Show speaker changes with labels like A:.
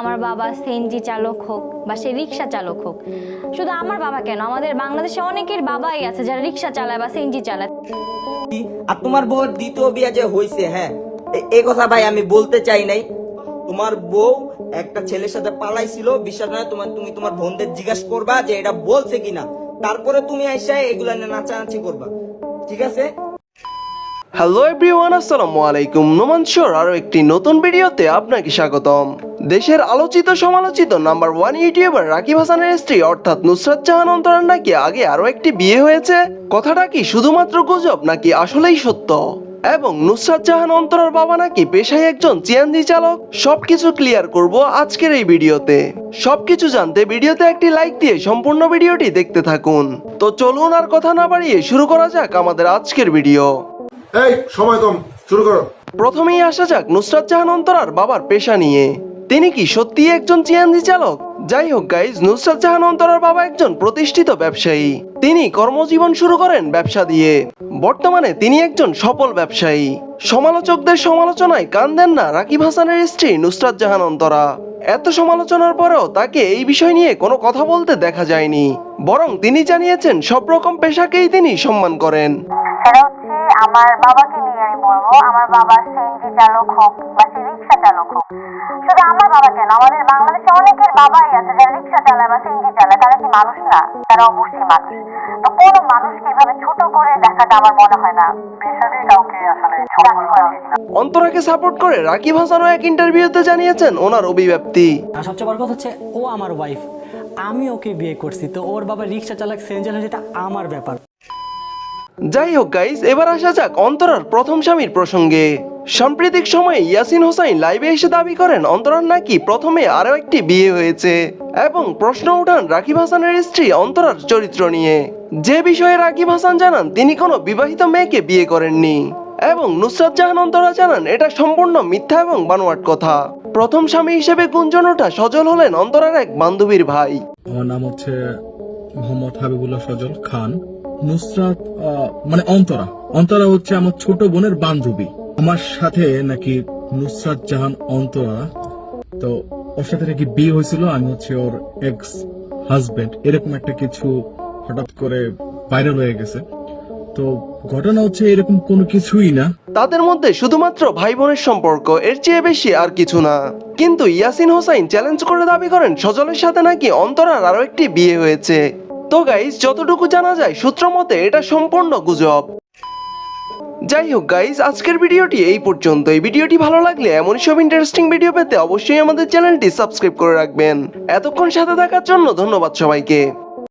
A: আমার বাবা সিএনজি চালক হোক বা সে রিক্সা চালক হোক, শুধু আমার বাবা কেন, আমাদের বাংলাদেশে অনেকের বাবাই আছে যারা রিক্সা চালায় বা সিএনজি চালায়।
B: আর তোমার বউর দ্বিতীয় বিয়ে যে হয়েছে, হ্যাঁ এই কথা ভাই আমি বলতে চাই নাই। তোমার বউ একটা ছেলের সাথে পালাইছিল, বিশ্বাস নয় তুমি তোমার বোনদের জিজ্ঞাসা করবা যে এটা বলছে কিনা, তারপরে তুমি আইসা এগুলা নিয়ে নাচানাচি করবা, ঠিক আছে?
C: হ্যালো এভরিওয়ান, আসসালামু আলাইকুম। নোমান শোর আরো একটি নতুন ভিডিওতে আপনাকে স্বাগতম। দেশের আলোচিত সমালোচিত নাম্বার 1 ইউটিউবার রাকিব হাসানের স্ত্রী অর্থাৎ নুসরাত জাহান অন্তরার নাকি আগে আরো একটি বিয়ে হয়েছে। কথাটা কি শুধুমাত্র গুজব নাকি আসলেই সত্য? এবং নুসরাত জাহান অন্তরার বাবা নাকি পেশায় একজন সিএনজি চালক? সবকিছু ক্লিয়ার করব আজকের এই ভিডিওতে। সবকিছু জানতে ভিডিওতে একটি লাইক দিয়ে সম্পূর্ণ ভিডিওটি দেখতে থাকুন। তো চলুন আর কথা না বাড়িয়ে শুরু করা যাক আমাদের আজকের ভিডিও।
D: এই সময় কম, শুরু করো।
C: প্রথমেই আসা যাক নুসরাত জাহান অন্তরার বাবার পেশা নিয়ে। তিনি কি সত্যিই একজন সিএনজি চালক? যাই হোক গাইজ, নুসরাত জাহান অন্তরার বাবা একজন প্রতিষ্ঠিত ব্যবসায়ী। তিনি কর্মজীবন শুরু করেন ব্যবসা দিয়ে। বর্তমানে তিনি একজন সফল ব্যবসায়ী। সমালোচকদের সমালোচনায় কান দেন না রাকিব হাসানের স্ত্রী নুসরাত জাহান অন্তরা। এত সমালোচনার পরেও তাকে এই বিষয় নিয়ে কোনো কথা বলতে দেখা যায়নি, বরং তিনি জানিয়েছেন সব রকম পেশাকেই তিনি সম্মান করেন।
E: সেটা হচ্ছে আমার বাবাকে নিয়ে আমি বলবো, আমার বাবা সিএনজি চালক হোক বা সে রিক্সা চালক হোক, শুধু আমার বাবা কেন, আমাদের বাংলাদেশে অনেকের বাবাই আছে যারা রিক্সা চালায় বা সিএনজি চালায়। তারা কি মানুষ না? তারা অবশ্যই মানুষ। তো কোনো মানুষকে এভাবে ছোট করে দেখাটা আমার মনে হয় না। পেশাতে কাউকে আসলে ছোট করা উচিত না।
C: অন্তরাকে সাপোর্ট করে রাকিব হাসানও এক ইন্টারভিউতে জানিয়েছেন ওনার অভিব্যক্তি।
F: আর সবচেয়ে বড় কথা হচ্ছে ও আমার ওয়াইফ, আমি ওকে বিয়ে করছি, তো ওর বাবা রিক্সা চালক সিএনজি চালক, যেটা আমার ব্যাপার।
C: যাই হোক গাইস, এবার আসা যাক অন্তরার প্রথম স্বামীর প্রসঙ্গে। সাম্প্রতিক সময়ে ইয়াসিন হোসাইন লাইভে এসে দাবি করেন অন্তরার নাকি প্রথমে আরো একটি বিয়ে হয়েছে, এবং প্রশ্ন উঠান রাকিব হাসানের স্ত্রী অন্তরার চরিত্র নিয়ে। যে বিষয়ে রাকিব হাসান জানান তিনি কোনো বিবাহিত মেয়েকে বিয়ে করেননি, এবং নুসরাত জাহান অন্তরা জানান এটা সম্পূর্ণ মিথ্যা এবং বানোয়াট কথা। প্রথম স্বামী হিসেবে গুঞ্জন ওঠা সজল হলেন অন্তরার এক বান্ধবীর ভাই।
G: আমার নাম হচ্ছে মোহাম্মদ হাবিবুল্লাহ সজল খান। নুসরাত মানে অন্তরা হচ্ছে আমার ছোট বোনের বান্ধবী। আমার সাথে নাকি নুসরাত জাহান অন্তরা, তো ওর সাথে নাকি বিয়ে হয়েছিল, আমি হচ্ছে ওর এক্স হাজবেন্ড, এরকম একটা কিছু হঠাৎ করে ভাইরাল হয়ে গেছে। তো ঘটনা হচ্ছে এরকম কোনো কিছুই না।
C: তাদের মধ্যে শুধুমাত্র ভাই বোনের সম্পর্ক, এর চেয়ে বেশি আর কিছু না। কিন্তু ইয়াসিন হোসাইন চ্যালেঞ্জ করে দাবি করেন সজলের সাথে নাকি অন্তরার আরো একটি বিয়ে হয়েছে। তো গাইস, যতটুকু জানা যায় সূত্র মতে এটা সম্পূর্ণ গুজব। যাই হোক গাইস, আজকের ভিডিওটি এই পর্যন্ত। এই ভিডিওটি ভালো লাগলে এমনই সব ইন্টারেস্টিং ভিডিও পেতে অবশ্যই আমাদের চ্যানেলটি সাবস্ক্রাইব করে রাখবেন। এতক্ষণ সাথে থাকার জন্য ধন্যবাদ সবাইকে।